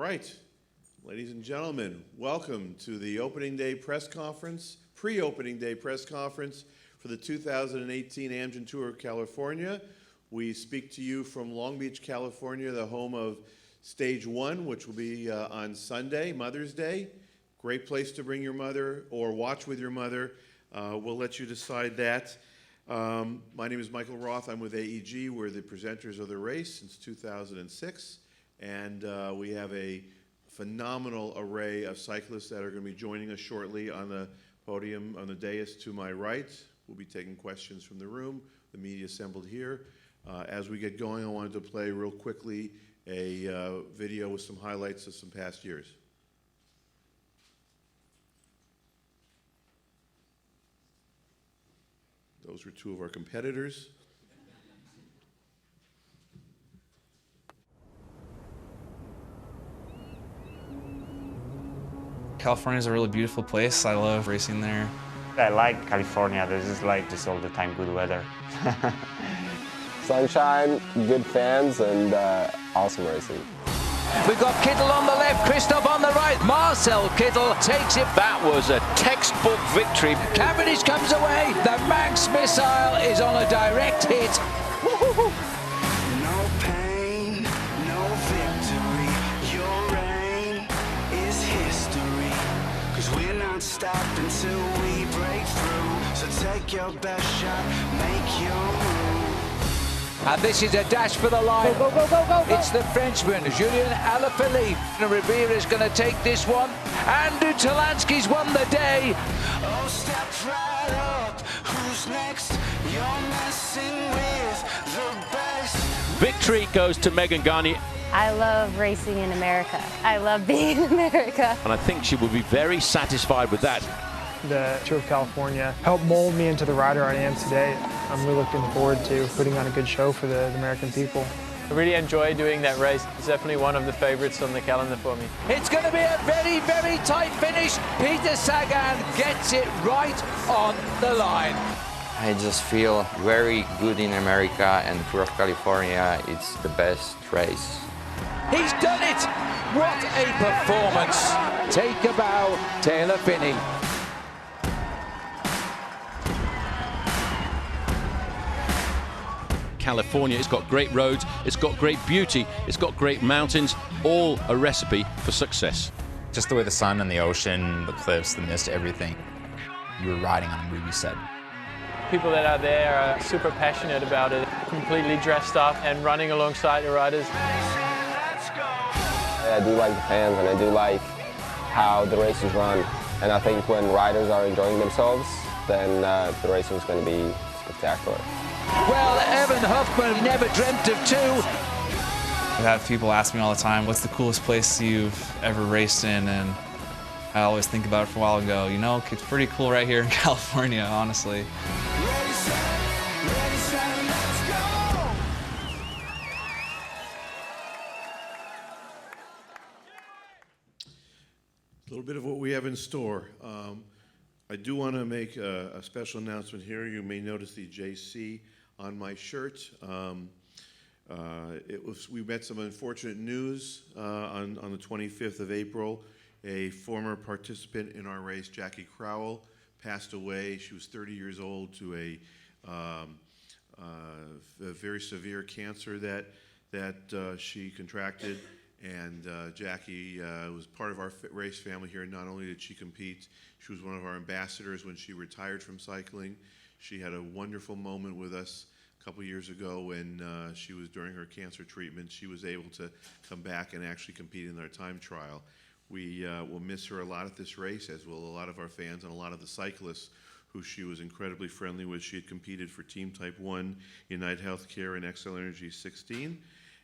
right, ladies and gentlemen, welcome to the opening day press conference, pre-opening day press conference for the 2018 Amgen Tour of California. We speak to you from Long Beach, California, the home of Stage 1, which will be on Sunday, Mother's Day. Great place to bring your mother or watch with your mother. We'll let you decide that. My name is Michael Roth. I'm with AEG. We're the presenters of the race since 2006. And we have a phenomenal array of cyclists that are going to be joining us shortly on the podium, on the dais to my right. We'll be taking questions from the room, the media assembled here. As we get going, I wanted to play real quickly a video with some highlights of some past years. Those were two of our competitors. California is a really beautiful place. I love racing there. I like California. This is like just all the time good weather. Sunshine, good fans, and awesome racing. We've got Kittel on the left, Christoph on the right. Marcel Kittel takes it. That was a textbook victory. Cavendish comes away. The Manx missile is on a direct hit. No pain, no victory. Your reign is history. 'Cause we're not stopping till we break through. So take your best shot, make your move. And this is a dash for the line. Go, go, go, go, go. It's the Frenchman, Julien Alaphilippe. Rivera is going to take this one. Andrew Talansky's won the day. Oh, step right up. Who's next? You're messing with the best. Victory goes to Megan Gagne. I love racing in America. I love being in America. And I think she will be very satisfied with that. The Tour of California helped mold me into the rider I am today. I'm really looking forward to putting on a good show for the American people. I really enjoy doing that race. It's definitely one of the favorites on the calendar for me. It's going to be a very, very tight finish. Peter Sagan gets it right on the line. I just feel very good in America, and Tour of California, it's the best race. He's done it! What a performance! Take a bow, Taylor Phinney. California, it's got great roads, it's got great beauty, it's got great mountains, all a recipe for success. Just the way the sun and the ocean, the cliffs, the mist, everything. You were riding on a movie set. People that are there are super passionate about it, completely dressed up and running alongside the riders. I do like the fans, and I do like how the race is run. And I think when riders are enjoying themselves, then the racing is going to be spectacular. Well, Evan Huffman never dreamt of two. I've had people ask me all the time, what's the coolest place you've ever raced in? And I always think about it for a while and go, you know, it's pretty cool right here in California, honestly. A little bit of what we have in store. I do want to make a special announcement here. You may notice the JC on my shirt. We met some unfortunate news on the 25th of April. A former participant in our race, Jackie Crowell, passed away. She was 30 years old to a very severe cancer that she contracted. And Jackie was part of our race family here. Not only did she compete, she was one of our ambassadors when she retired from cycling. She had a wonderful moment with us a couple years ago when she was during her cancer treatment. She was able to come back and actually compete in our time trial. We will miss her a lot at this race, as will a lot of our fans and a lot of the cyclists who she was incredibly friendly with. She had competed for Team Type 1, United Healthcare, and XL Energy 16.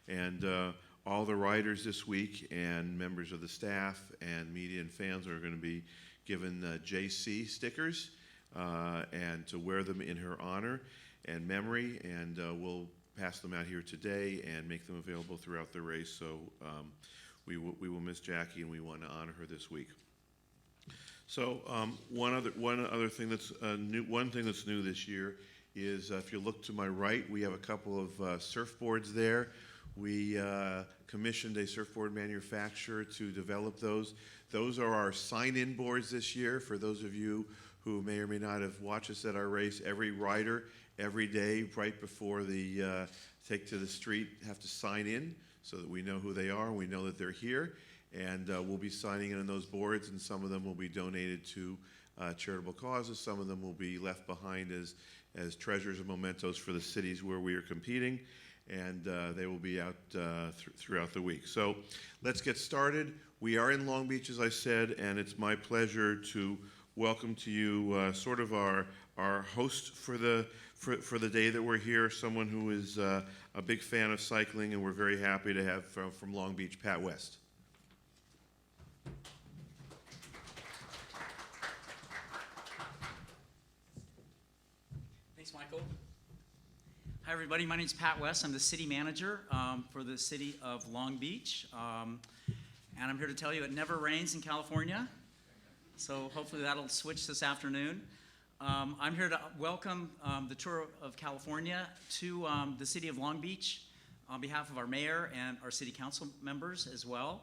And all the riders this week and members of the staff and media and fans are going to be given JC stickers and to wear them in her honor and memory, and we'll pass them out here today and make them available throughout the race. So we will miss Jackie, and we want to honor her this week. So one other thing that's new. One thing that's new this year is if you look to my right, we have a couple of surfboards there. We commissioned a surfboard manufacturer to develop those. Those are our sign-in boards this year. For those of you who may or may not have watched us at our race, every rider, every day, right before the take to the street, have to sign in so that we know who they are and we know that they're here. And we'll be signing in on those boards, and some of them will be donated to charitable causes. Some of them will be left behind as treasures and mementos for the cities where we are competing, and they will be out throughout the week. So let's get started. We are in Long Beach, as I said, and it's my pleasure to welcome to you sort of our host for the day that we're here, someone who is a big fan of cycling, and we're very happy to have from Long Beach, Pat West. Thanks, Michael. Hi, everybody. My name is Pat West. I'm the city manager for the city of Long Beach. And I'm here to tell you it never rains in California. So hopefully that'll switch this afternoon. I'm here to welcome the Tour of California to the city of Long Beach on behalf of our mayor and our city council members as well.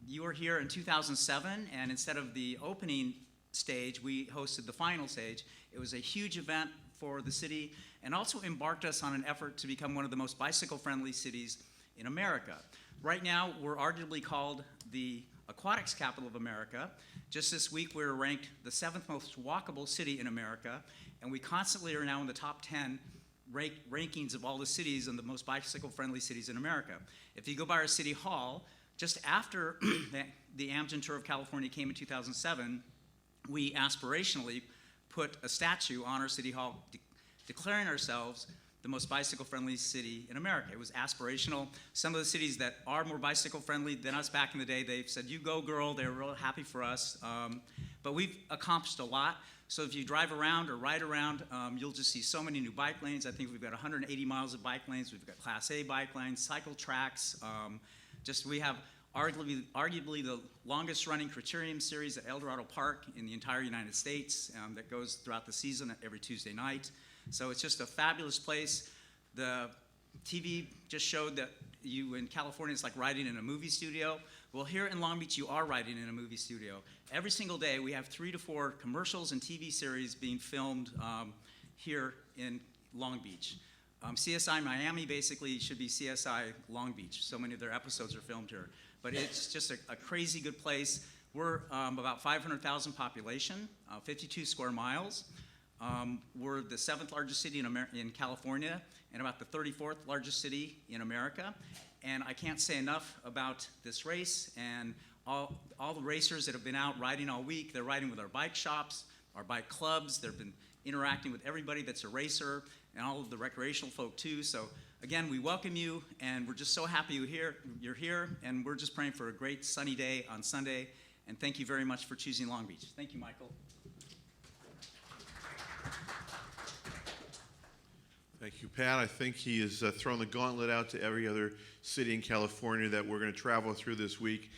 You were here in 2007, and instead of the opening stage, we hosted the final stage. It was a huge event for the city and also embarked us on an effort to become one of the most bicycle-friendly cities in America. Right now, we're arguably called the aquatics capital of America. Just this week, we were ranked the 7th most walkable city in America, and we constantly are now in the top 10 rankings of all the cities and the most bicycle-friendly cities in America. If you go by our city hall, just after the Amgen Tour of California came in 2007, we aspirationally put a statue on our city hall declaring ourselves the most bicycle-friendly city in America. It was aspirational. Some of the cities that are more bicycle-friendly than us back in the day, they said, "You go, girl." They were real happy for us. But we've accomplished a lot. So if you drive around or ride around, you'll just see so many new bike lanes. I think we've got 180 miles of bike lanes. We've got Class A bike lanes, cycle tracks. We have arguably the longest running criterium series at El Dorado Park in the entire United States that goes throughout the season every Tuesday night. So it's just a fabulous place. The TV just showed that you in California, it's like riding in a movie studio. Well, here in Long Beach, you are riding in a movie studio. Every single day, we have 3 to 4 commercials and TV series being filmed here in Long Beach. CSI Miami basically should be CSI Long Beach. So many of their episodes are filmed here. But it's just a crazy good place. We're about 500,000 population, 52 square miles. We're the 7th largest city in California and about the 34th largest city in America. And I can't say enough about this race and all the racers that have been out riding all week. They're riding with our bike shops, our bike clubs. They've been interacting with everybody that's a racer and all of the recreational folk too. So again, we welcome you, and we're just so happy you're here, and we're just praying for a great sunny day on Sunday. And thank you very much for choosing Long Beach. Thank you, Michael. Thank you, Pat. I think he has thrown the gauntlet out to every other city in California that we're going to travel through this week.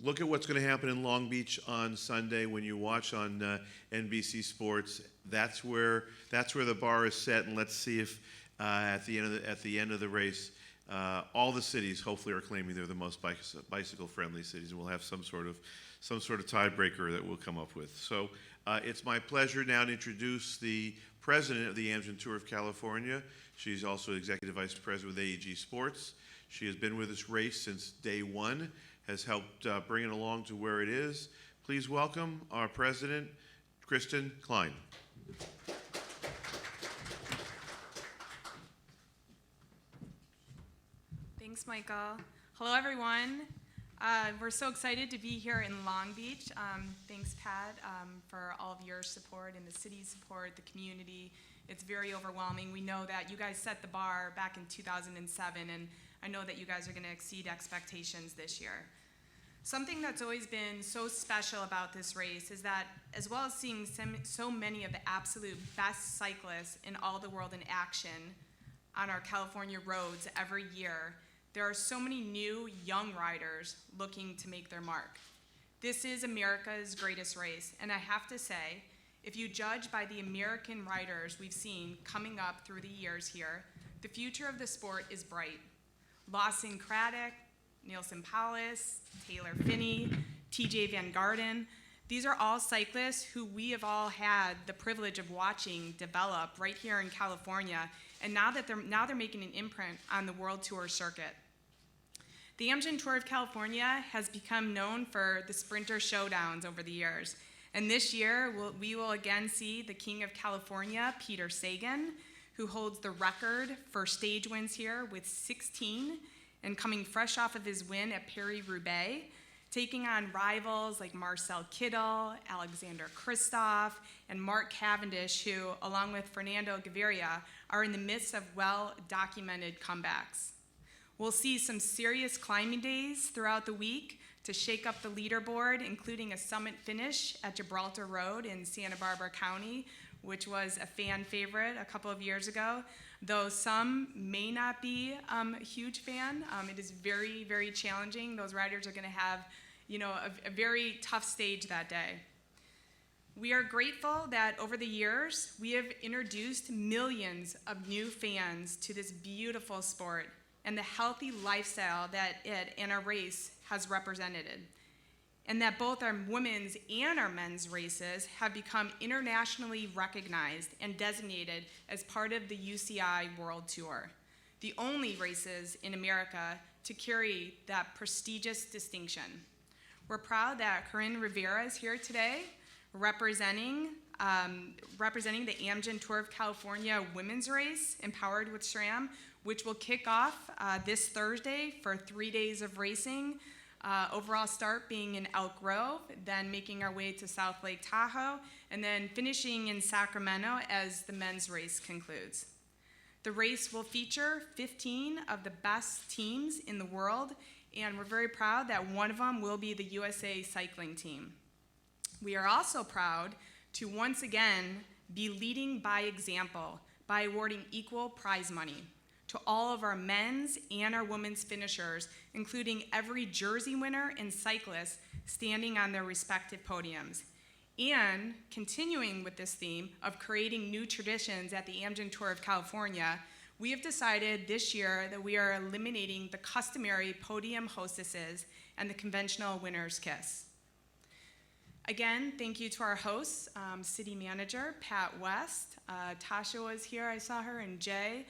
Look at what's going to happen in Long Beach on Sunday when you watch on NBC Sports. That's where the bar is set, and let's see if at the end of the race, all the cities hopefully are claiming they're the most bicycle-friendly cities, and we'll have some sort of tiebreaker that we'll come up with. So it's my pleasure now to introduce the president of the Amgen Tour of California. She's also executive vice president with AEG Sports. She has been with this race since day one, has helped bring it along to where it is. Please welcome our president, Kristin Klein. Thanks, Michael. Hello, everyone. We're so excited to be here in Long Beach. Thanks, Pat, for all of your support and the city's support, the community. It's very overwhelming. We know that you guys set the bar back in 2007, and I know that you guys are going to exceed expectations this year. Something that's always been so special about this race is that, as well as seeing so many of the absolute best cyclists in all the world in action on our California roads every year, there are so many new, young riders looking to make their mark. This is America's greatest race, and I have to say, if you judge by the American riders we've seen coming up through the years here, the future of the sport is bright. Lawson Craddock, Nielsen Powis, Taylor Finney, TJ Van Garden. These are all cyclists who we have all had the privilege of watching develop right here in California, and now they're making an imprint on the World Tour circuit. The Amgen Tour of California has become known for the sprinter showdowns over the years, and this year we will again see the King of California, Peter Sagan, who holds the record for stage wins here with 16, and coming fresh off of his win at Paris-Roubaix, taking on rivals like Marcel Kittel, Alexander Kristoff, and Mark Cavendish, who, along with Fernando Gaviria, are in the midst of well-documented comebacks. We'll see some serious climbing days throughout the week to shake up the leaderboard, including a summit finish at Gibraltar Road in Santa Barbara County, which was a fan favorite a couple of years ago. Though some may not be a huge fan, it is very, very challenging. Those riders are going to have, a very tough stage that day. We are grateful that over the years, we have introduced millions of new fans to this beautiful sport and the healthy lifestyle that it and our race has represented. And that both our women's and our men's races have become internationally recognized and designated as part of the UCI World Tour, the only races in America to carry that prestigious distinction. We're proud that Corinne Rivera is here today representing the Amgen Tour of California women's race, Empowered with SRAM, which will kick off this Thursday for 3 days of racing. Overall start being in Elk Grove, then making our way to South Lake Tahoe, and then finishing in Sacramento as the men's race concludes. The race will feature 15 of the best teams in the world, and we're very proud that one of them will be the USA cycling team. We are also proud to once again be leading by example by awarding equal prize money to all of our men's and our women's finishers, including every jersey winner and cyclist standing on their respective podiums. And continuing with this theme of creating new traditions at the Amgen Tour of California, we have decided this year that we are eliminating the customary podium hostesses and the conventional winner's kiss. Again, thank you to our hosts, City Manager Pat West. Tasha was here, I saw her, and Jay.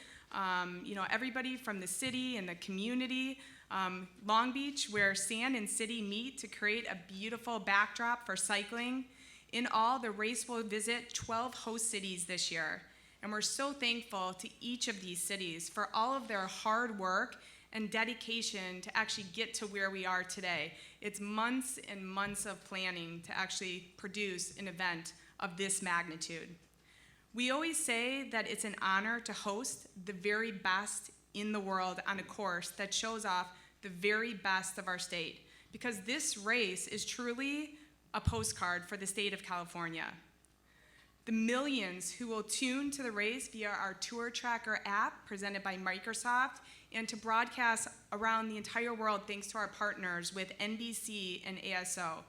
Everybody from the city and the community. Long Beach, where sand and city meet to create a beautiful backdrop for cycling. In all, the race will visit 12 host cities this year. And we're so thankful to each of these cities for all of their hard work and dedication to actually get to where we are today. It's months and months of planning to actually produce an event of this magnitude. We always say that it's an honor to host the very best in the world on a course that shows off the very best of our state, because this race is truly a postcard for the state of California. The millions who will tune to the race via our Tour Tracker app presented by Microsoft and to broadcast around the entire world thanks to our partners with NBC and ASO.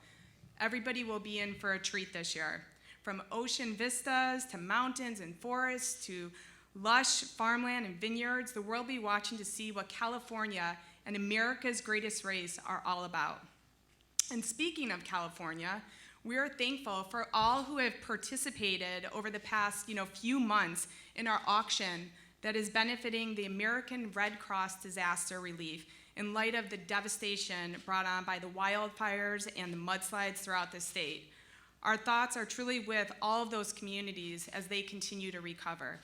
Everybody will be in for a treat this year. From ocean vistas to mountains and forests to lush farmland and vineyards, the world will be watching to see what California and America's greatest race are all about. And speaking of California, we are thankful for all who have participated over the past few months in our auction that is benefiting the American Red Cross disaster relief in light of the devastation brought on by the wildfires and the mudslides throughout the state. Our thoughts are truly with all of those communities as they continue to recover.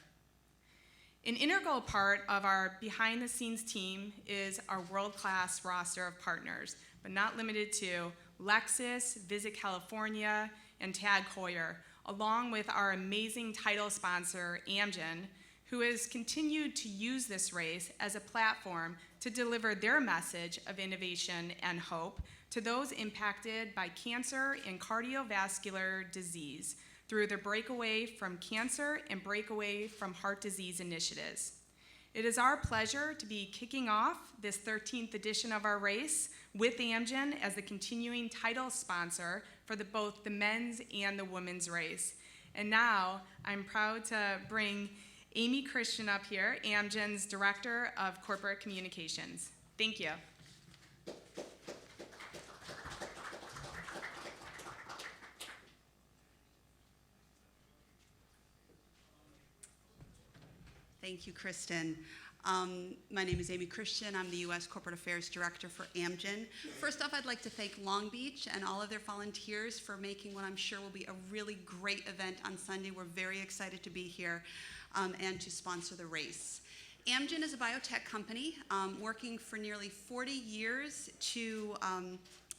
An integral part of our behind-the-scenes team is our world-class roster of partners, but not limited to Lexus, Visit California, and Tag Heuer, along with our amazing title sponsor, Amgen, who has continued to use this race as a platform to deliver their message of innovation and hope to those impacted by cancer and cardiovascular disease through their Breakaway from Cancer and Breakaway from Heart Disease initiatives. It is our pleasure to be kicking off this 13th edition of our race with Amgen as the continuing title sponsor for both the men's and the women's race. And now I'm proud to bring Amy Christian up here, Amgen's Director of Corporate Communications. Thank you. Thank you, Kristin. My name is Amy Christian. I'm the U.S. Corporate Affairs Director for Amgen. First off, I'd like to thank Long Beach and all of their volunteers for making what I'm sure will be a really great event on Sunday. We're very excited to be here and to sponsor the race. Amgen is a biotech company working for nearly 40 years to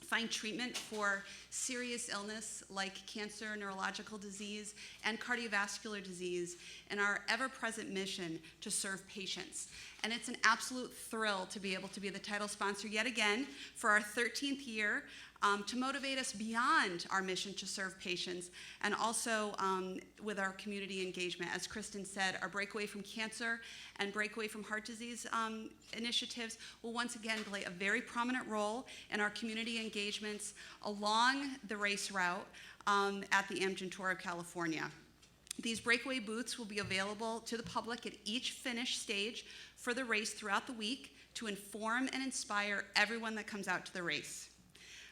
find treatment for serious illness like cancer, neurological disease, and cardiovascular disease in our ever-present mission to serve patients. And it's an absolute thrill to be able to be the title sponsor yet again for our 13th year, to motivate us beyond our mission to serve patients, and also with our community engagement. As Kristin said, our Breakaway from Cancer and Breakaway from Heart Disease initiatives will once again play a very prominent role in our community engagements along the race route at the Amgen Tour of California. These breakaway booths will be available to the public at each finish stage for the race throughout the week to inform and inspire everyone that comes out to the race.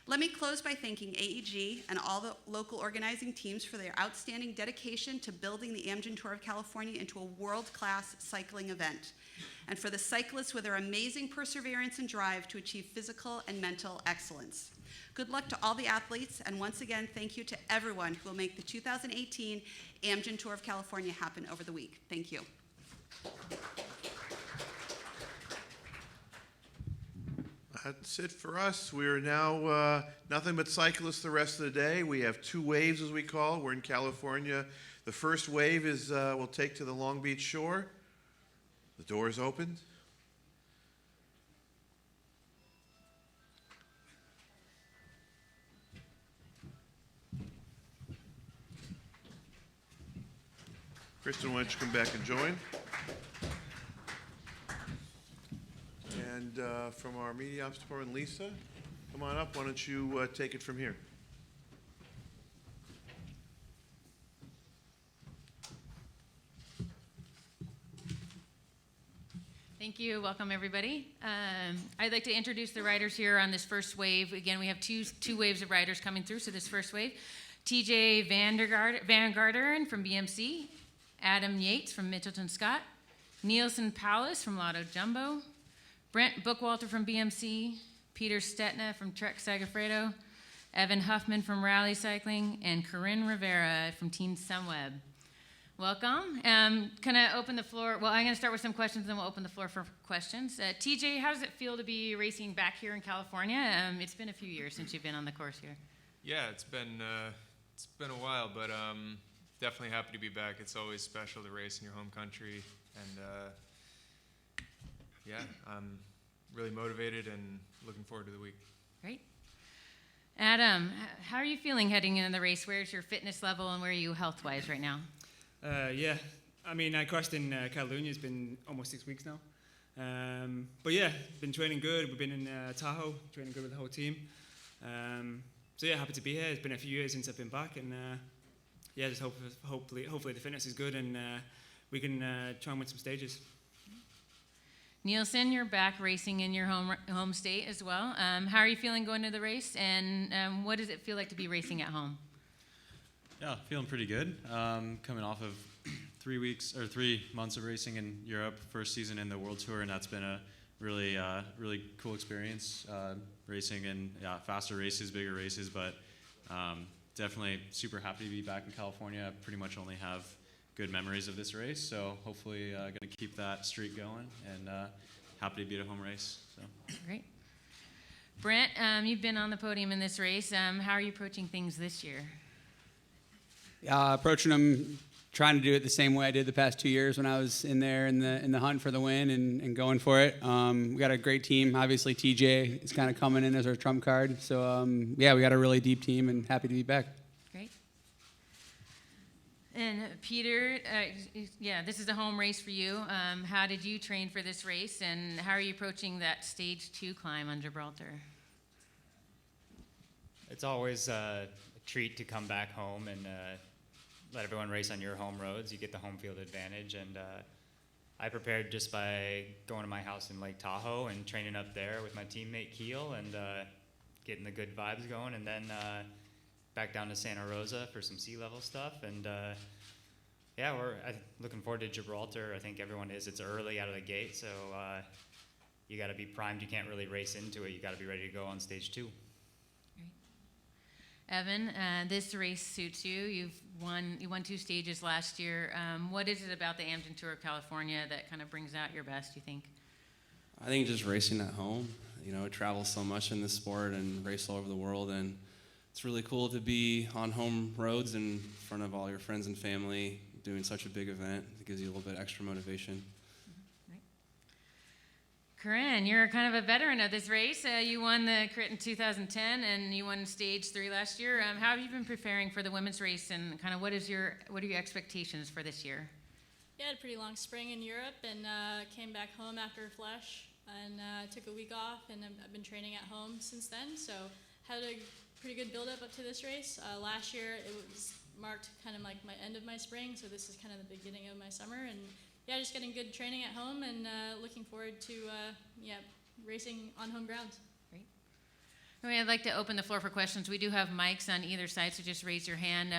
Let me close by thanking AEG and all the local organizing teams for their outstanding dedication to building the Amgen Tour of California into a world-class cycling event, and for the cyclists with their amazing perseverance and drive to achieve physical and mental excellence. Good luck to all the athletes, and once again, thank you to everyone who will make the 2018 Amgen Tour of California happen over the week. Thank you. That's it for us. We are now nothing but cyclists the rest of the day. We have two waves, as we call it. We're in California. The first wave is we'll take to the Long Beach shore. The door is opened. Kristin, why don't you come back and join? And from our Media Ops Department, Lisa, come on up. Why don't you take it from here? Thank you. Welcome, everybody. I'd like to introduce the riders here on this first wave. Again, we have two waves of riders coming through, so this first wave. TJ Van Garderen from BMC, Adam Yates from Mitchelton Scott, Nielsen Powlis from Lotto Jumbo, Brent Bookwalter from BMC, Peter Stetna from Trek Segafredo, Evan Huffman from Rally Cycling, and Corinne Rivera from Team Sunweb. Welcome. Can I open the floor? Well, I'm going to start with some questions, then we'll open the floor for questions. TJ, how does it feel to be racing back here in California? It's been a few years since you've been on the course here. Yeah, it's been a while, but definitely happy to be back. It's always special to race in your home country, and yeah, I'm really motivated and looking forward to the week. Great. Adam, how are you feeling heading into the race? Where's your fitness level and where are you health-wise right now? Yeah, I mean, I crashed in Catalunya. It's been almost 6 weeks now. But yeah, been training good. We've been in Tahoe, training good with the whole team. So yeah, happy to be here. It's been a few years since I've been back, and yeah, just hopefully the fitness is good and we can try and win some stages. Nielsen, you're back racing in your home state as well. How are you feeling going to the race, and what does it feel like to be racing at home? Yeah, feeling pretty good. Coming off of 3 months of racing in Europe, first season in the World Tour, and that's been a really cool experience. Racing in faster races, bigger races, but definitely super happy to be back in California. I pretty much only have good memories of this race, so hopefully going to keep that streak going, and happy to be at a home race. So. Great. Brent, you've been on the podium in this race. How are you approaching things this year? Approaching them, trying to do it the same way I did the past 2 years when I was in there in the hunt for the win and going for it. We got a great team. Obviously, TJ is kind of coming in as our trump card. So yeah, we got a really deep team and happy to be back. Great. And Peter, yeah, this is a home race for you. How did you train for this race, and how are you approaching that stage 2 climb on Gibraltar? It's always a treat to come back home and let everyone race on your home roads. You get the home field advantage, and I prepared just by going to my house in Lake Tahoe and training up there with my teammate Keel and getting the good vibes going, and then back down to Santa Rosa for some sea level stuff, and Yeah, we're looking forward to Gibraltar. I think everyone is. It's early out of the gate, so you got to be primed. You can't really race into it. You got to be ready to go on stage 2. Evan, this race suits you. You won 2 stages last year. What is it about the Amgen Tour of California that kind of brings out your best, you think? I think just racing at home. You know, I travel so much in this sport and race all over the world, and it's really cool to be on home roads in front of all your friends and family doing such a big event. It gives you a little bit extra motivation. Corinne, you're kind of a veteran of this race. You won the crit in 2010, and you won stage 3 last year. How have you been preparing for the women's race, and kind of what are your expectations for this year? Yeah, I had a pretty long spring in Europe, and came back home after Flesh, and took a week off, and I've been training at home since then. So had a pretty good build-up up to this race. Last year it was marked kind of like my end of my spring, so this is kind of the beginning of my summer, and yeah, just getting good training at home, and looking forward to racing on home grounds. Great. I'd like to open the floor for questions. We do have mics on either side, so just raise your hand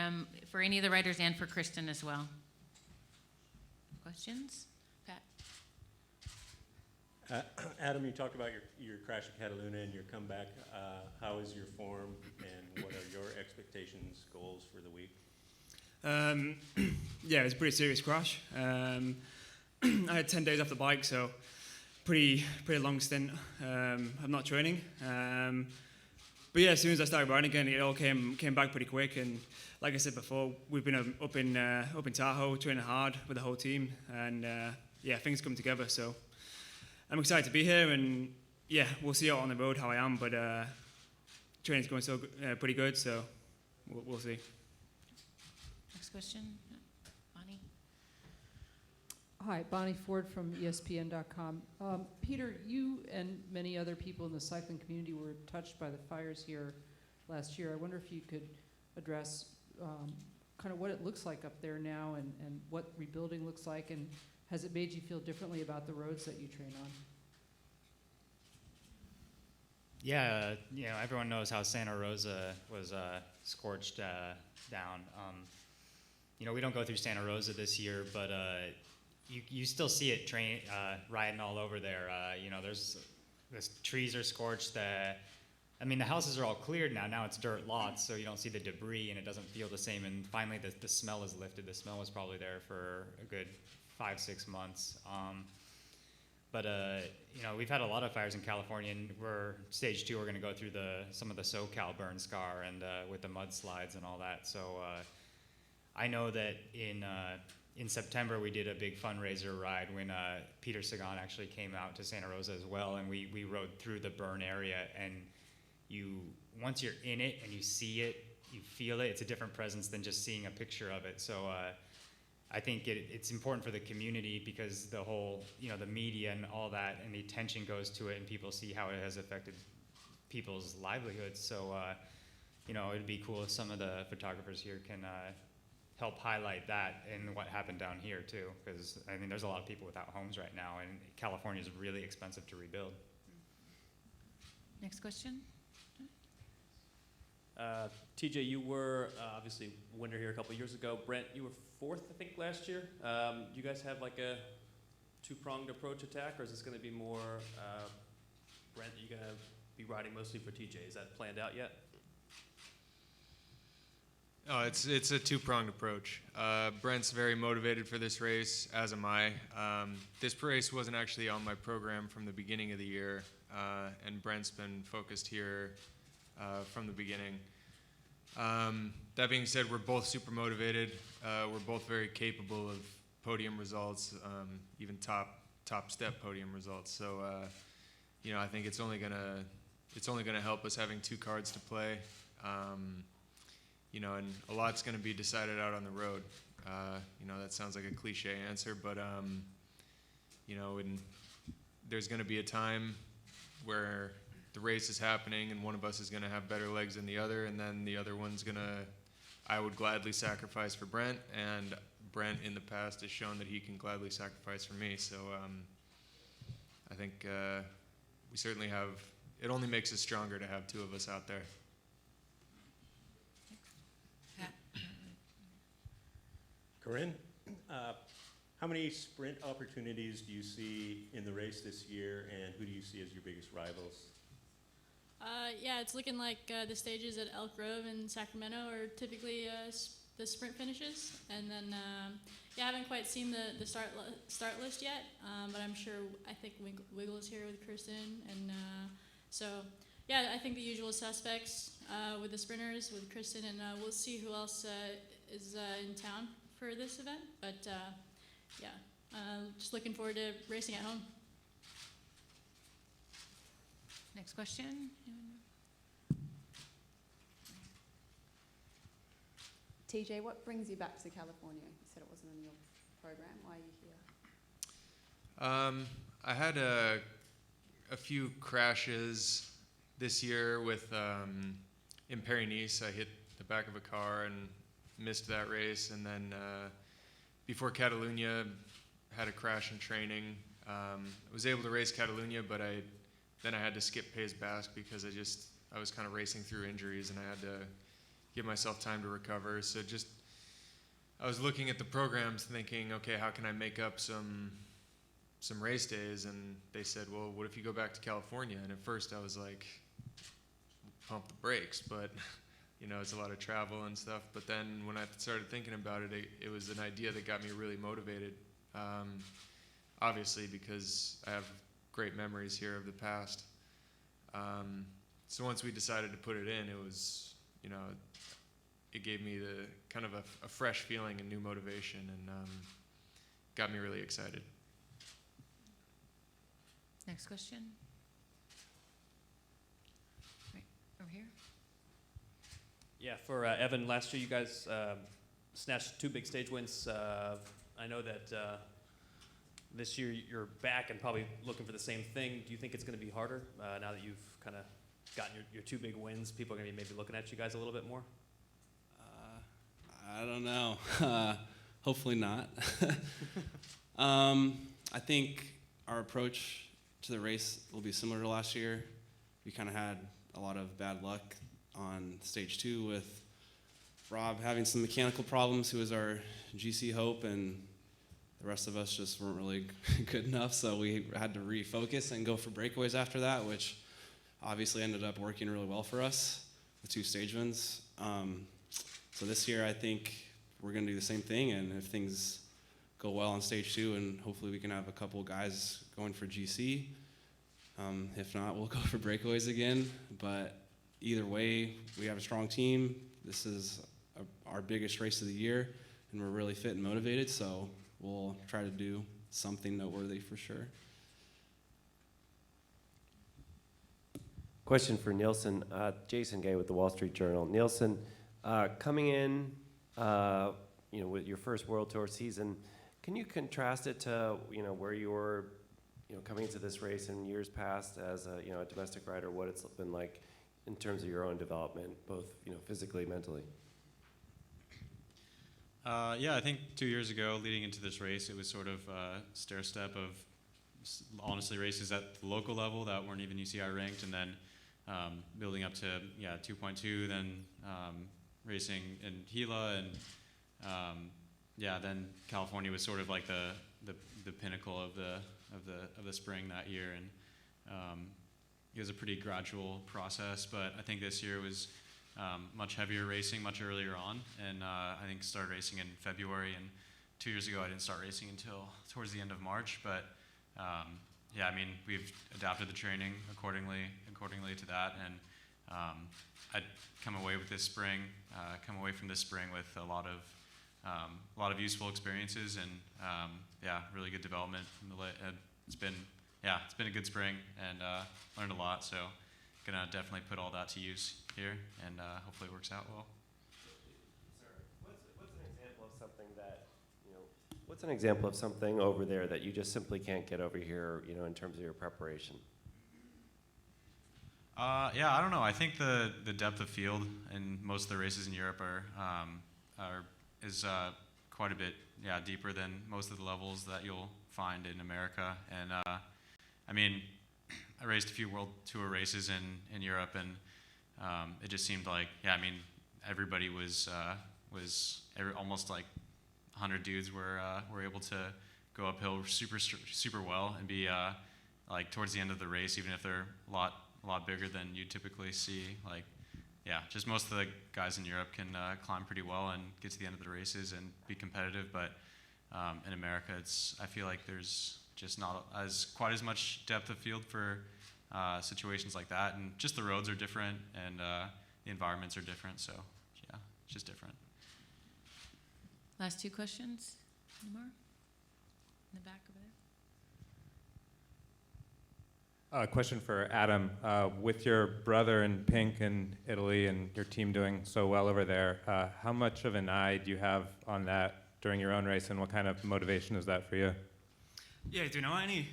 for any of the riders and for Kristin as well. Questions? Pat? Adam, you talked about your crash at Cataluna and your comeback. How is your form, and what are your expectations, goals for the week? Yeah, it was a pretty serious crash. I had 10 days off the bike, so pretty long stint of not training. But yeah, as soon as I started riding again, it all came back pretty quick. And like I said before, we've been up in Tahoe training hard with the whole team, and yeah, things come together. So I'm excited to be here, and yeah, we'll see out on the road how I am. But training's going pretty good, so we'll see. Next question, Bonnie. Hi, Bonnie Ford from ESPN.com. Peter, you and many other people in the cycling community were touched by the fires here last year. I wonder if you could address kind of what it looks like up there now, and what rebuilding looks like, and has it made you feel differently about the roads that you train on? Yeah, everyone knows how Santa Rosa was scorched down. We don't go through Santa Rosa this year, but you still see it riding all over there. The trees are scorched. The houses are all cleared now. Now it's dirt lots, so you don't see the debris, and it doesn't feel the same. And finally, the smell is lifted. The smell was probably there for a good 5-6 months. We've had a lot of fires in California, and stage 2. We're going to go through some of the SoCal burn scar and with the mudslides and all that. So I know that in September we did a big fundraiser ride when Peter Sagan actually came out to Santa Rosa as well, and we rode through the burn area. And once you're in it and you see it, you feel it. It's a different presence than just seeing a picture of it. So I think it's important for the community, because the whole, the media and all that, and the attention goes to it, and people see how it has affected people's livelihoods. So, it'd be cool if some of the photographers here can help highlight that and what happened down here too, because there's a lot of people without homes right now, and California is really expensive to rebuild. Next question. TJ, you were obviously winner here a couple years ago. Brent, you were 4th, I think, last year. Do you guys have like a 2-pronged approach attack, or is this going to be more Brent, you're going to be riding mostly for TJ? Is that planned out yet? Oh, it's a 2-pronged approach. Brent's very motivated for this race, as am I. This race wasn't actually on my program from the beginning of the year, and Brent's been focused here from the beginning. That being said, we're both super motivated. We're both very capable of podium results, even top step podium results. So, I think it's only gonna help us having 2 cards to play. And a lot's going to be decided out on the road. That sounds like a cliche answer, but, there's going to be a time where the race is happening and one of us is going to have better legs than the other, and then the other one's I would gladly sacrifice for Brent, and Brent in the past has shown that he can gladly sacrifice for me. So I think we certainly it only makes us stronger to have 2 of us out there. Corinne? How many sprint opportunities do you see in the race this year, and who do you see as your biggest rivals? Yeah, it's looking like the stages at Elk Grove and Sacramento are typically the sprint finishes, and then yeah, I haven't quite seen the start list yet, but I'm sure I think Wiggle is here with Kristin, and so yeah, I think the usual suspects with the sprinters with Kristin, and we'll see who else is in town for this event, but yeah, just looking forward to racing at home. Next question. TJ, what brings you back to California? You said it wasn't on your program. Why are you here? I had a few crashes this year with in Paris-Nice. I hit the back of a car and missed that race, and then before Catalunya, had a crash in training. I was able to race Catalunya, but then I had to skip Pays Basque because I was kind of racing through injuries, and I had to give myself time to recover. So I was looking at the programs thinking, okay, how can I make up some race days? And they said, well, what if you go back to California? And at first I was like, pump the brakes, but it's a lot of travel and stuff. But then when I started thinking about it, it was an idea that got me really motivated. Obviously, because I have great memories here of the past. So once we decided to put it in, it was, it gave me the kind of a fresh feeling and new motivation, and got me really excited. Next question. Right over here. Yeah, for Evan, last year you guys snatched 2 big stage wins. I know that this year you're back and probably looking for the same thing. Do you think it's going to be harder now that you've kind of gotten your 2 big wins? People are going to be maybe looking at you guys a little bit more? I don't know. Hopefully not. I think our approach to the race will be similar to last year. We kind of had a lot of bad luck on stage 2 with Rob having some mechanical problems, who was our GC hope, and the rest of us just weren't really good enough, so we had to refocus and go for breakaways after that, which obviously ended up working really well for us, the 2 stage wins. So this year I think we're going to do the same thing, and if things go well on stage 2, and hopefully we can have a couple guys going for GC. If not, we'll go for breakaways again, but either way, we have a strong team. This is our biggest race of the year, and we're really fit and motivated, so we'll try to do something noteworthy for sure. Question for Nielsen. Jason Gay with the Wall Street Journal. Nielsen, coming in, with your first World Tour season, can you contrast it to, where you were, coming into this race in years past as a domestic rider, what it's been like in terms of your own development, both, physically, mentally? Yeah, I think 2 years ago, leading into this race, it was sort of a stair step of honestly races at the local level that weren't even UCI ranked, and then building up to 2.2, then racing in Gila, and then California was sort of like the pinnacle of the spring that year, and it was a pretty gradual process. But I think this year was much heavier racing, much earlier on, and I think started racing in February, and 2 years ago I didn't start racing until towards the end of March, but we've adapted the training accordingly to that, and I'd come away from this spring with a lot of useful experiences, and really good development. It's been a good spring, and learned a lot, so gonna definitely put all that to use here, and hopefully it works out well. What's an example of something over there that you just simply can't get over here, in terms of your preparation? I don't know. I think the depth of field in most of the races in Europe is quite a bit deeper than most of the levels that you'll find in America. And I raced a few World Tour races in Europe, and it just seemed like everybody was almost like 100 dudes were able to go uphill super well and be like towards the end of the race, even if they're a lot bigger than you typically see. Like, yeah, just most of the guys in Europe can climb pretty well and get to the end of the races and be competitive. But in America, I feel like there's just not quite as much depth of field for situations like that, and just the roads are different and the environments are different. So yeah, it's just different. Last two questions. Any more? In the back over there. Question for Adam. With your brother in pink in Italy and your team doing so well over there, how much of an eye do you have on that during your own race, and what kind of motivation is that for you? Yeah, do you know any?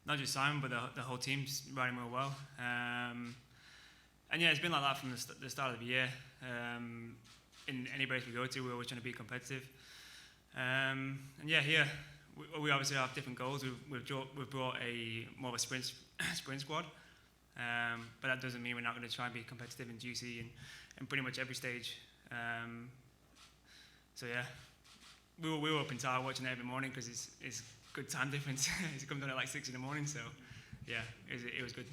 Not just Simon, but the whole team's riding real well. And yeah, it's been like that from the start of the year. In any race we go to, we're always trying to be competitive. And yeah, here we obviously have different goals. We've brought more of a sprint squad, but that doesn't mean we're not going to try and be competitive in GC and pretty much every stage. So yeah, we were up in Tower watching it every morning because it's good time difference. It comes on at like 6 in the morning, so yeah, it was good.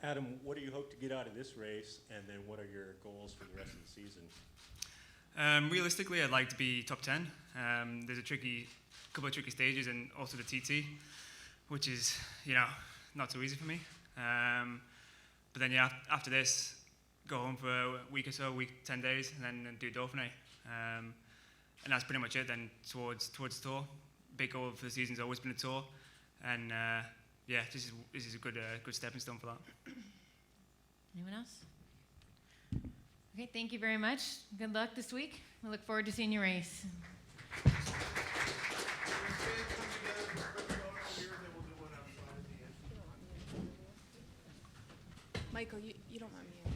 Adam, what do you hope to get out of this race, and then what are your goals for the rest of the season? Realistically, I'd like to be top 10. There's a couple of tricky stages, and also the TT, which is, not so easy for me. But then, yeah, after this, go home for a week or so, 10 days, and then do Dauphiné. And that's pretty much it then towards the Tour. Big goal for the season's always been a Tour. And yeah, this is a good stepping stone for that. Anyone else? Okay, thank you very much. Good luck this week. We look forward to seeing you race. Michael, you don't want me in.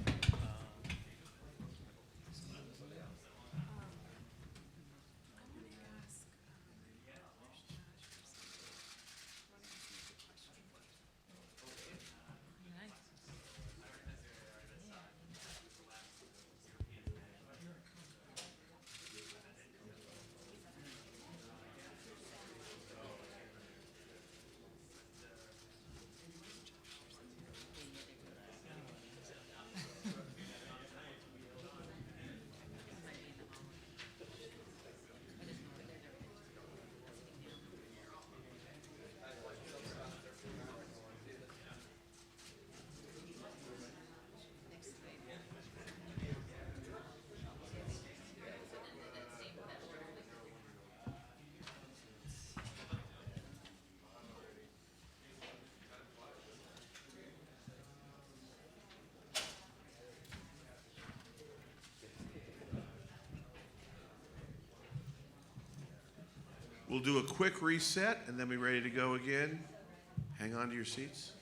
We'll do a quick reset, and then be ready to go again. Hang on to your seats.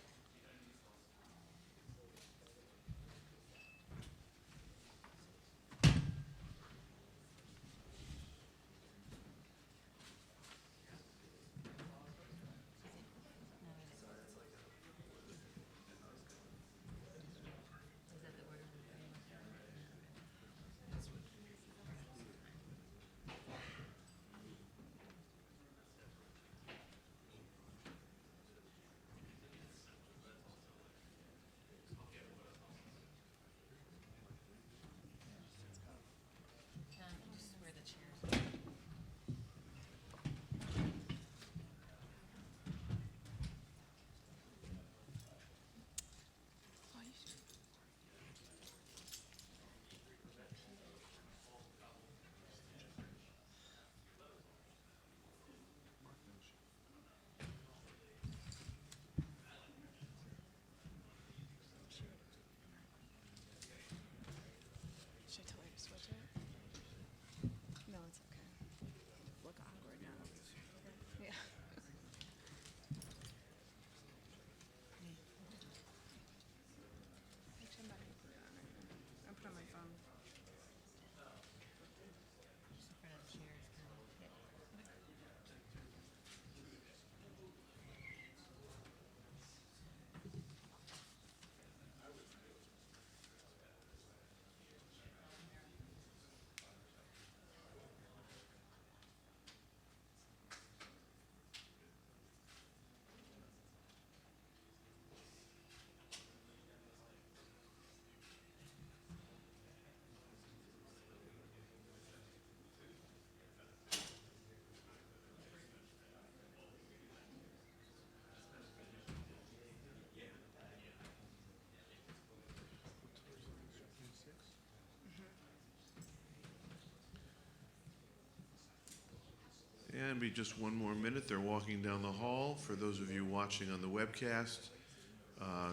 And be just one more minute. They're walking down the hall. For those of you watching on the webcast,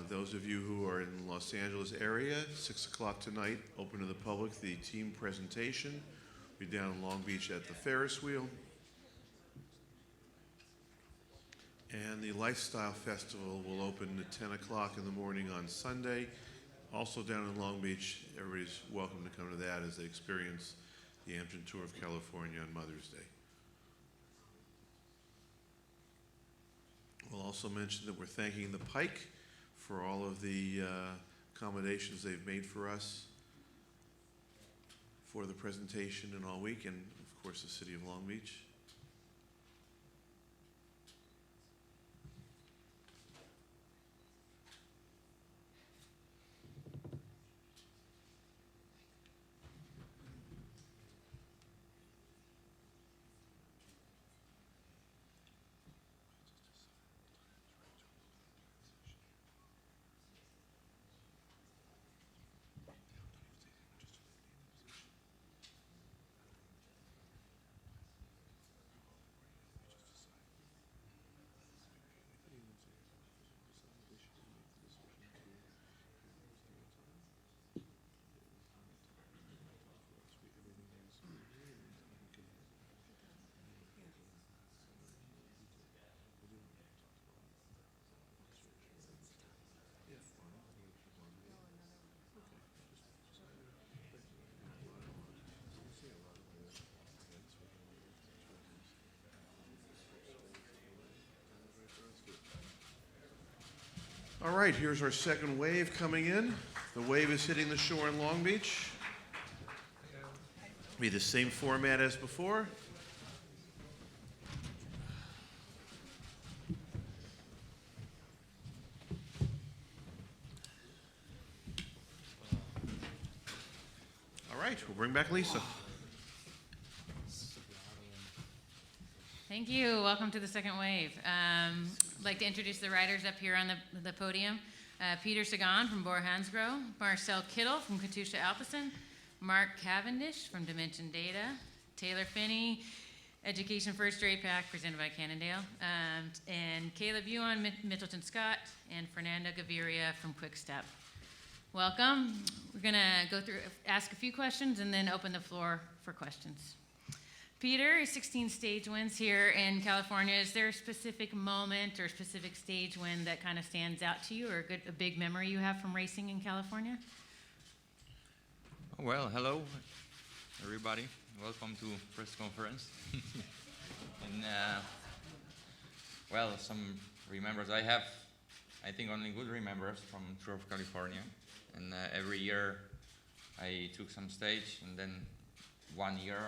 those of you who are in the Los Angeles area, 6 o'clock tonight, open to the public, the team presentation. We'll be down in Long Beach at the Ferris wheel. And the Lifestyle Festival will open at 10 o'clock in the morning on Sunday. Also down in Long Beach, everybody's welcome to come to that as they experience the Amgen Tour of California on Mother's Day. We'll also mention that we're thanking the Pike for all of the accommodations they've made for us for the presentation and all week, and of course the City of Long Beach. All right, here's our second wave coming in. The wave is hitting the shore in Long Beach. Be the same format as before. All right, we'll bring back Lisa. Thank you. Welcome to the second wave. I'd like to introduce the riders up here on the podium. Peter Sagan from Bor Hansgrohe, Marcel Kittel from Katusha Alpesen, Mark Cavendish from Dimension Data, Taylor Finney, Education First Aid Pack presented by Cannondale, and Caleb Ewan, Middleton Scott, and Fernando Gaviria from Quick Step. Welcome. We're going to go through, ask a few questions, and then open the floor for questions. Peter, 16 stage wins here in California. Is there a specific moment or specific stage win that kind of stands out to you, or a big memory you have from racing in California? Well, hello, everybody. Welcome to press conference. And well, some remembers I have. I think only good remembers from Tour of California. And every year I took some stage, and then one year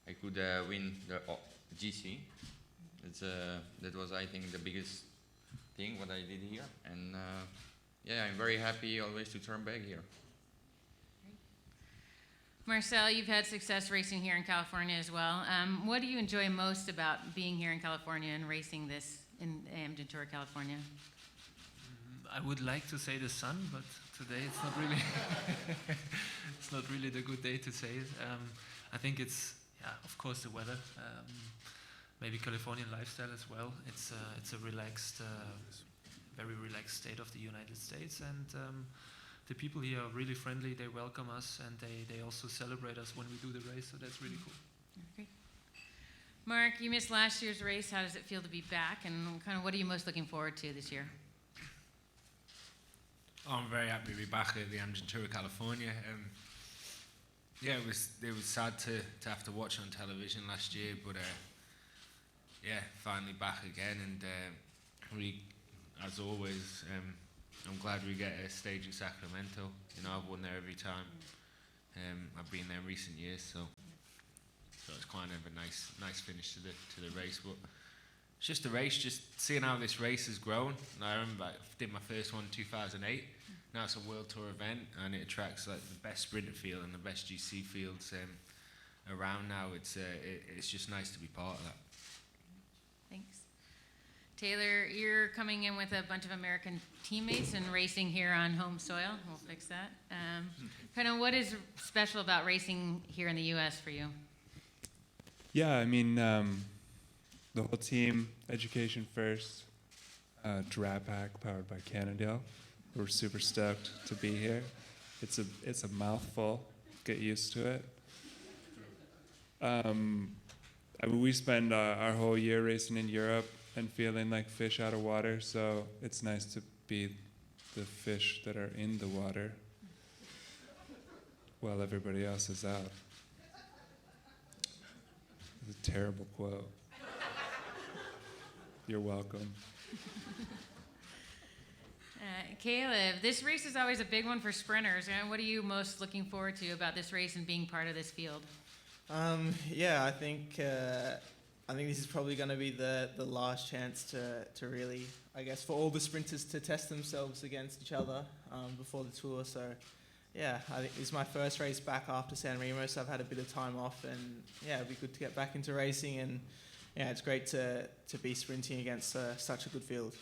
I could win the GC. That was, I think, the biggest thing what I did here. And yeah, I'm very happy always to turn back here. Marcel, you've had success racing here in California as well. What do you enjoy most about being here in California and racing this in Amgen Tour California? I would like to say the sun, but today it's not really it's not really the good day to say it. I think it's, yeah, of course the weather, maybe Californian lifestyle as well. It's a relaxed, very relaxed state of the United States, and the people here are really friendly. They welcome us, and they also celebrate us when we do the race. So that's really cool. Great. Mark, you missed last year's race. How does it feel to be back, and kind of what are you most looking forward to this year? I'm very happy to be back at the Amgen Tour of California. Yeah, it was sad to have to watch on television last year, but yeah, finally back again, and we, as always, I'm glad we get a stage in Sacramento. You know, I've won there every time. I've been there in recent years, so it's kind of a nice finish to the race. But it's just a race, just seeing how this race has grown. And I remember I did my first one in 2008. Now it's a World Tour event, and it attracts like the best sprinter field and the best GC fields around now. It's just nice to be part of that. Thanks. Taylor, you're coming in with a bunch of American teammates and racing here on home soil. We'll fix that. Kind of what is special about racing here in the U.S. for you? Yeah, I mean, the whole team, education first, Drap Pack powered by Cannondale. We're super stoked to be here. It's a mouthful. Get used to it. I mean, we spend our whole year racing in Europe and feeling like fish out of water, so it's nice to be the fish that are in the water while everybody else is out. It's a terrible quote. You're welcome. Caleb, this race is always a big one for sprinters. And what are you most looking forward to about this race and being part of this field? Yeah, I think this is probably going to be the last chance to really, I guess, for all the sprinters to test themselves against each other before the tour. So, yeah, I think it's my first race back after San Remo, so I've had a bit of time off, and yeah, it'd be good to get back into racing, and yeah, it's great to be sprinting against such a good field.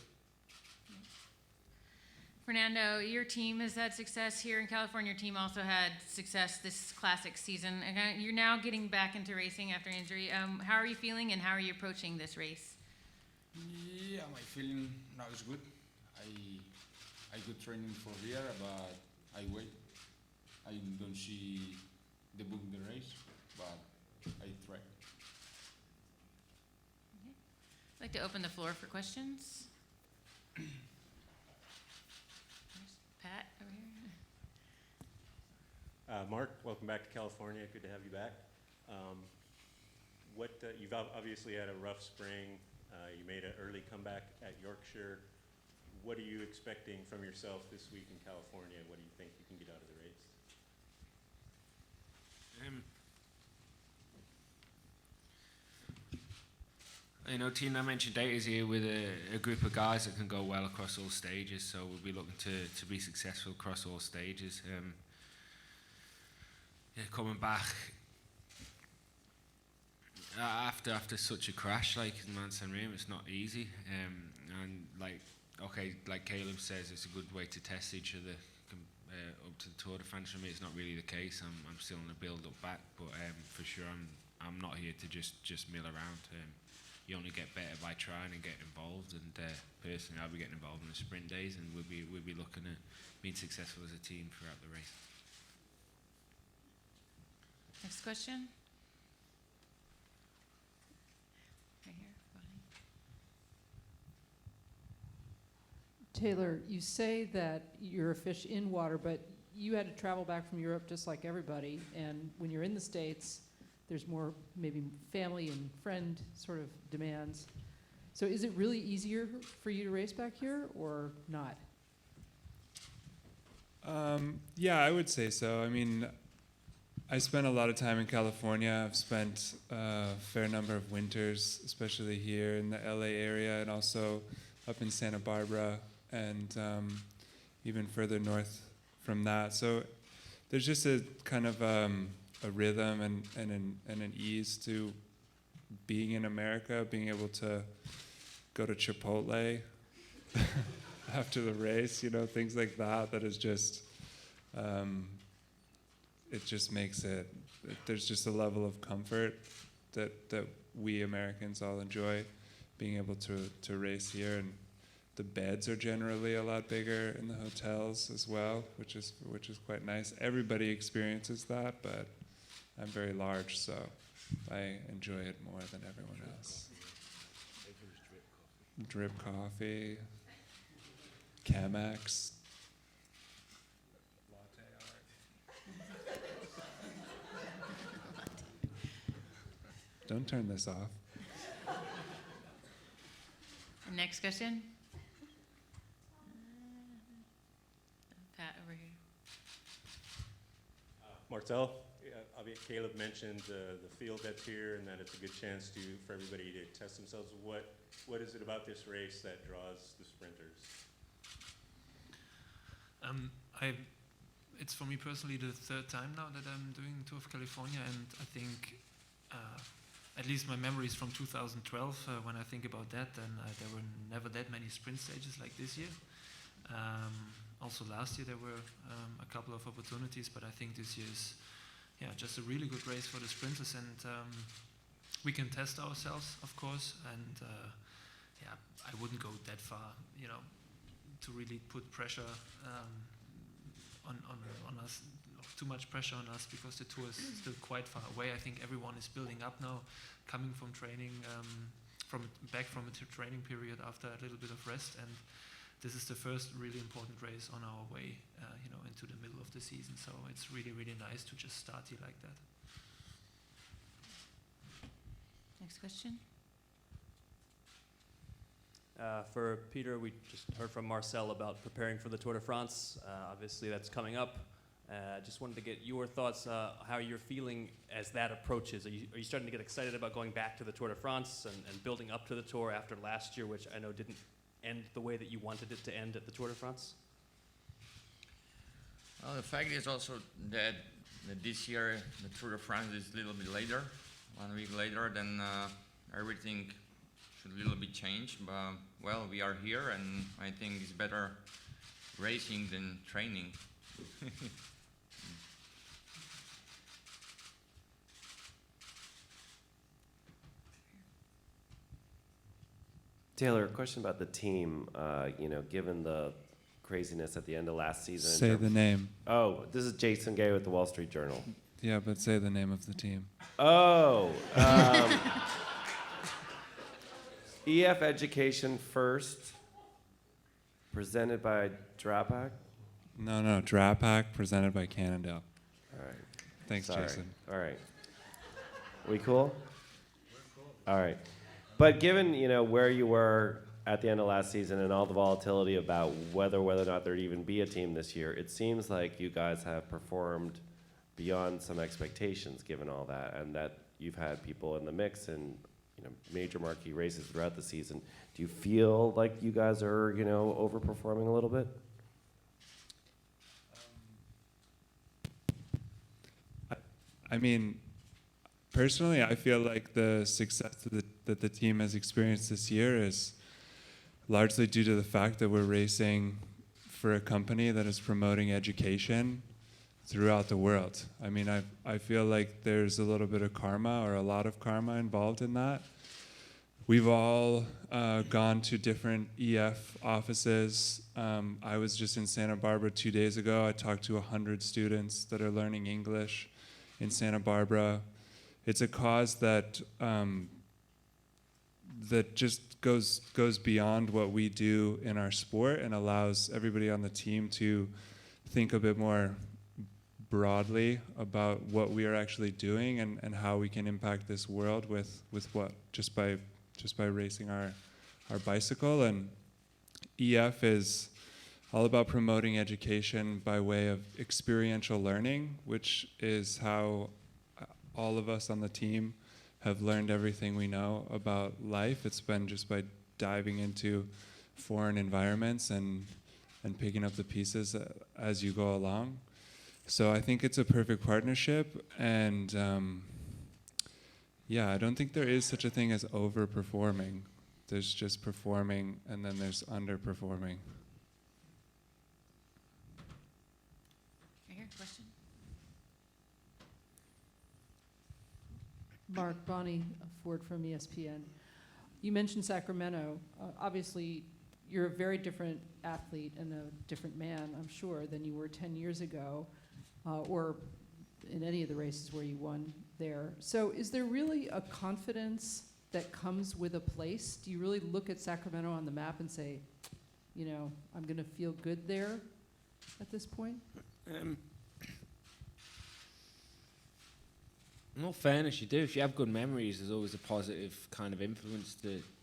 Fernando, your team has had success here in California. Your team also had success this classic season. And you're now getting back into racing after injury. How are you feeling, and how are you approaching this race? Yeah, my feeling now is good. I good training for here, but I wait. I don't see the book the race, but I try. Okay. I'd like to open the floor for questions. Pat, over here. Mark, welcome back to California. Good to have you back. You've obviously had a rough spring. You made an early comeback at Yorkshire. What are you expecting from yourself this week in California? What do you think you can get out of the race? You know, Team Dimension Data is here with a group of guys that can go well across all stages, so we'll be looking to be successful across all stages. Coming back after such a crash like in Mount San Remo, it's not easy. And like Caleb says, it's a good way to test each other up to the Tour de France. For me, it's not really the case. I'm still in a build-up back, but for sure, I'm not here to just mill around. You only get better by trying and getting involved. And personally, I'll be getting involved in the sprint days, and we'll be looking at being successful as a team throughout the race. Next question. Right here. Taylor, you say that you're a fish in water, but you had to travel back from Europe just like everybody. And when you're in the States, there's more maybe family and friend sort of demands. So is it really easier for you to race back here or not? Yeah, I would say so. I mean, I spent a lot of time in California. I've spent a fair number of winters, especially here in the LA area and also up in Santa Barbara and even further north from that. So there's just a kind of a rhythm and an ease to being in America, being able to go to Chipotle after the race, things like that is just, it just makes it, there's just a level of comfort that we Americans all enjoy, being able to race here. And the beds are generally a lot bigger in the hotels as well, which is quite nice. Everybody experiences that, but I'm very large, so I enjoy it more than everyone else. Drip coffee, Chemex. Don't turn this off. Next question. Pat, over here. Marcel, Caleb mentioned the field that's here and that it's a good chance for everybody to test themselves. What is it about this race that draws the sprinters? It's for me personally the third time now that I'm doing Tour of California, and I think at least my memories from 2012, when I think about that, then there were never that many sprint stages like this year. Also last year there were a couple of opportunities, but I think this year's just a really good race for the sprinters, and we can test ourselves, of course, and yeah, I wouldn't go that far, you know, to really put pressure on us, too much pressure on us, because the tour is still quite far away. I think everyone is building up now, coming from training, back from a training period after a little bit of rest, and this is the first really important race on our way, you know, into the middle of the season. So it's really, really nice to just start here like that. Next question. For Peter, we just heard from Marcel about preparing for the Tour de France. Obviously, that's coming up. Just wanted to get your thoughts, how you're feeling as that approaches. Are you starting to get excited about going back to the Tour de France and building up to the Tour after last year, which I know didn't end the way that you wanted it to end at the Tour de France? Well, the fact is also that this year the Tour de France is a little bit later, 1 week later, then everything should a little bit change. But well, we are here, and I think it's better racing than training. Taylor, a question about the team. You know, given the craziness at the end of last season. Say the name. Oh, this is Jason Gay with the Wall Street Journal. Yeah, but say the name of the team. Oh. EF Education First, presented by Drapac. No, Drapac, presented by Cannondale. All right. Thanks, Sorry. Jason. All right. We cool? All right. But given, you know, where you were at the end of last season and all the volatility about whether or not there'd even be a team this year, it seems like you guys have performed beyond some expectations given all that, and that you've had people in the mix and, you know, major marquee races throughout the season. Do you feel like you guys are, you know, overperforming a little bit? I mean, personally, I feel like the success that the team has experienced this year is largely due to the fact that we're racing for a company that is promoting education throughout the world. I mean, I feel like there's a little bit of karma, or a lot of karma, involved in that. We've all gone to different EF offices. I was just in Santa Barbara 2 days ago. I talked to 100 students that are learning English in Santa Barbara. It's a cause that that just goes beyond what we do in our sport, and allows everybody on the team to think a bit more broadly about what we are actually doing and how we can impact this world with what just by racing our bicycle. And EF is all about promoting education by way of experiential learning, which is how all of us on the team have learned everything we know about life. It's been just by diving into foreign environments and picking up the pieces as you go along. So I think it's a perfect partnership, and yeah, I don't think there is such a thing as overperforming. There's just performing, and then there's underperforming. Right here, question. Mark, Bonnie Ford from ESPN. You mentioned Sacramento. Obviously, you're a very different athlete and a different man, I'm sure, than you were 10 years ago, or in any of the races where you won there. So is there really a confidence that comes with a place? Do you really look at Sacramento on the map and say, you know, I'm going to feel good there at this point? In all fairness, you do. If you have good memories, there's always a positive kind of influence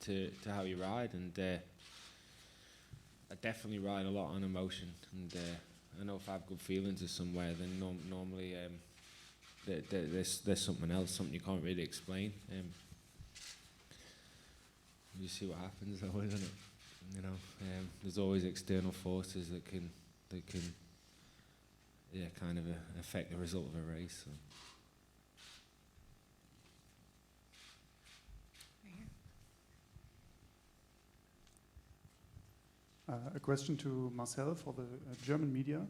to how you ride. And I definitely ride a lot on emotion. And I know if I have good feelings or somewhere, then normally there's something else, something you can't really explain. You see what happens, though, isn't it? You know, there's always external forces that can kind of affect the result of a race. So. A question to Marcel for the German media.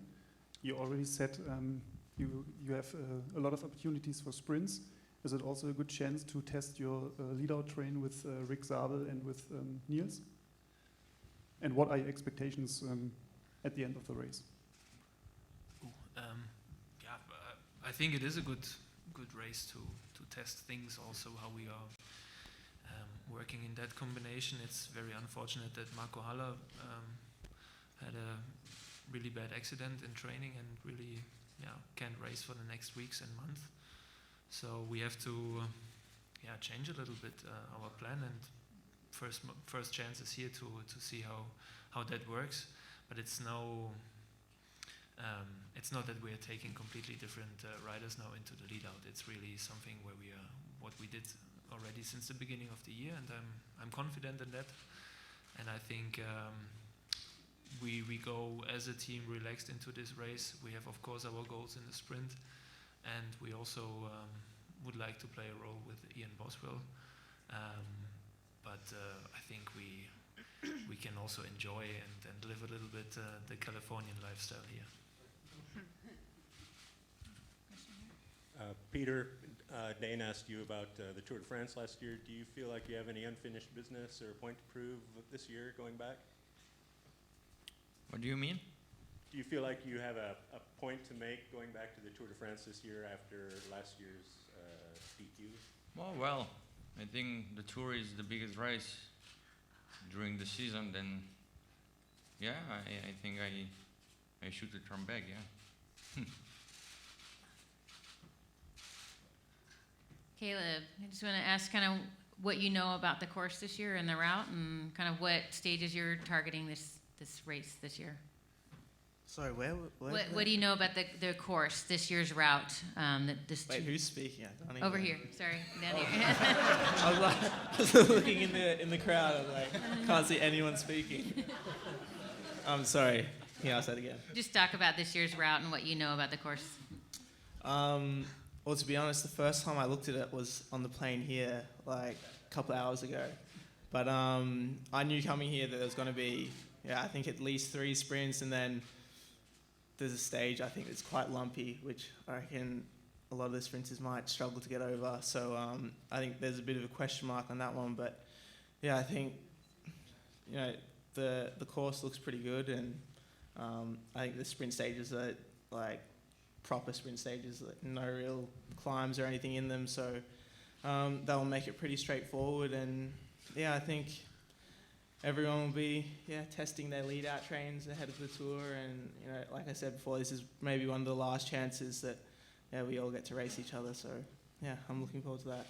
You already said you have a lot of opportunities for sprints, is it also a good chance to test your lead-out train with Rick Zabel and with Niels? And what are your expectations at the end of the race? I think it is a good race to test things. Also, how we are working in that combination. It's very unfortunate that Marco Haller had a really bad accident in training and really can't race for the next weeks and months. So we have to change a little bit our plan, and first chance is here to see how that works. But it's not that we are taking completely different riders now into the lead out. It's really something where we are what we did already since the beginning of the year, and I'm confident in that. And I think we go as a team relaxed into this race. We have, of course, our goals in the sprint, and we also would like to play a role with Ian Boswell. But I think we can also enjoy and live a little bit the Californian lifestyle here. Peter, Dane asked you about the Tour de France last year. Do you feel like you have any unfinished business or a point to prove this year going back? What do you mean? Do you feel like you have a point to make going back to the Tour de France this year after last year's DQ? Well, I think the Tour is the biggest race during the season. Then, I think I should return back. Yeah. Caleb, I just want to ask kind of what you know about the course this year and the route, and kind of what stages you're targeting this race this year. Sorry, where What do you know about the course, this year's route? Wait, who's speaking? I don't even Over know. here, sorry, down here. I was looking in the crowd. I was like, can't see anyone speaking. I'm sorry. Can you ask that again? Just talk about this year's route and what you know about the course. Well, to be honest, the first time I looked at it was on the plane here, like a couple of hours ago. But I knew coming here that there was going to be, I think at least 3 sprints, and then there's a stage I think that's quite lumpy, which I reckon a lot of the sprinters might struggle to get over. So I think there's a bit of a question mark on that one. But I think the course looks pretty good, and I think the sprint stages are like proper sprint stages, like no real climbs or anything in them. So that'll make it pretty straightforward. And I think everyone will be testing their lead out trains ahead of the Tour, and like I said before, this is maybe one of the last chances that we all get to race each other. So I'm looking forward to that.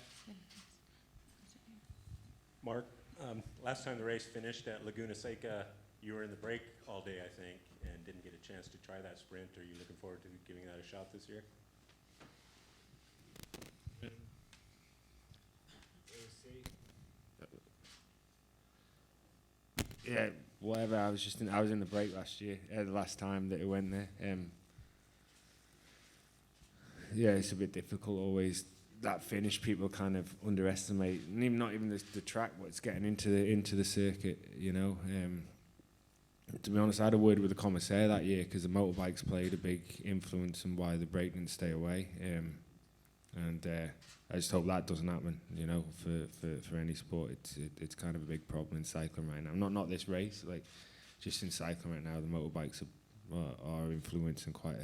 Mark, last time the race finished at Laguna Seca, you were in the break all day, I think, and didn't get a chance to try that sprint. Are you looking forward to giving that a shot this year? Yeah, whatever. I was in the break last year, the last time that it went there. It's a bit difficult always. That finish, people kind of underestimate, and not even the track, what's getting into the circuit. To be honest, I had a word with the commissaire that year because the motorbikes played a big influence in why the break didn't stay away. And I just hope that doesn't happen, for any sport. It's kind of a big problem in cycling right now. Not this race, like just in cycling right now, the motorbikes are influencing quite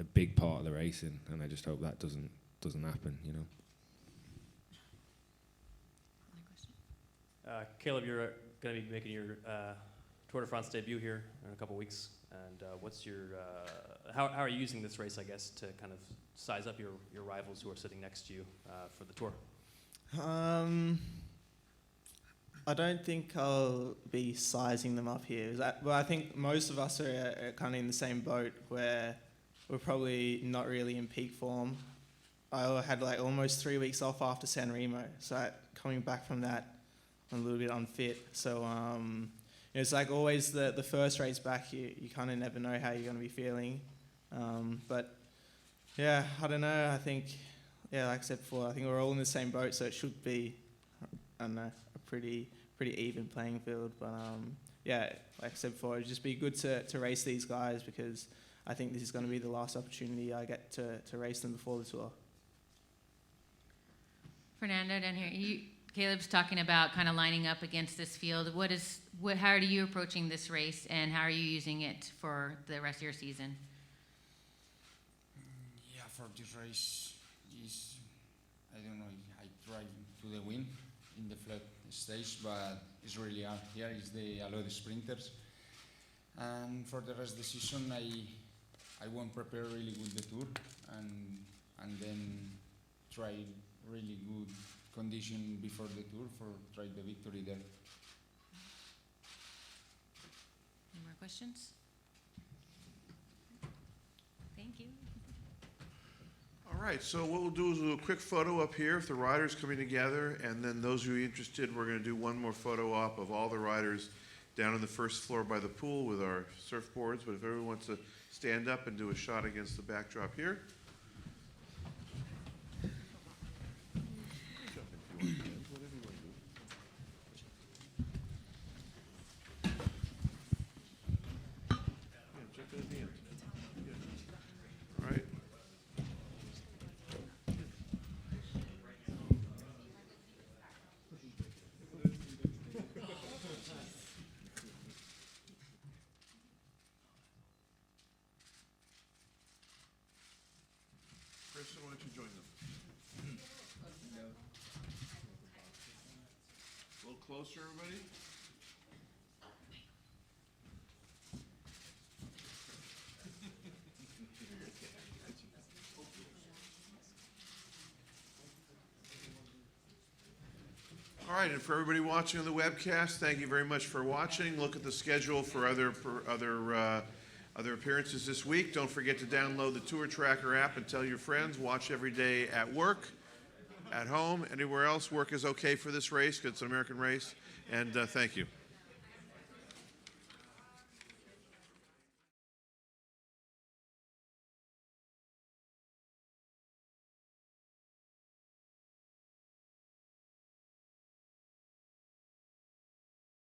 a big part of the racing, and I just hope that doesn't happen, Caleb, you're going to be making your Tour de France debut here in a couple weeks, and what's your how are you using this race, I guess, to kind of size up your rivals who are sitting next to you for the Tour? I don't think I'll be sizing them up here. I think most of us are kind of in the same boat where we're probably not really in peak form. I had like almost 3 weeks off after San Remo, so coming back from that, I'm a little bit unfit. So it's like always the first race back, you kind of never know how you're going to be feeling. But I don't know. I think, like I said before, I think we're all in the same boat, so it should be, I don't know, a pretty even playing field. But like I said before, it'd just be good to race these guys, because I think this is going to be the last opportunity I get to race them before the Tour. Fernando, down here. Caleb's talking about kind of lining up against this field. How are you approaching this race, and how are you using it for the rest of your season? Yeah, for this race I don't know, I try to the win in the flat stage, but it's really hard. Here is a lot of sprinters. And for the rest of the season, I won't prepare really good the tour and then try really good condition before the tour for try the victory there. Any more questions? Thank you. All right, so what we'll do is we'll do a quick photo up here of the riders coming together, and then those of you interested, we're going to do one more photo op of all the riders down on the first floor by the pool with our surfboards. But if everyone wants to stand up and do a shot against the backdrop here. All right. Kristin, why don't you join them? A little closer, everybody. All right, and for everybody watching on the webcast, thank you very much for watching. Look at the schedule for other appearances this week. Don't forget to download the Tour Tracker app and tell your friends. Watch every day at work, at home, anywhere else. Work is okay for this race because it's an American race. And thank you.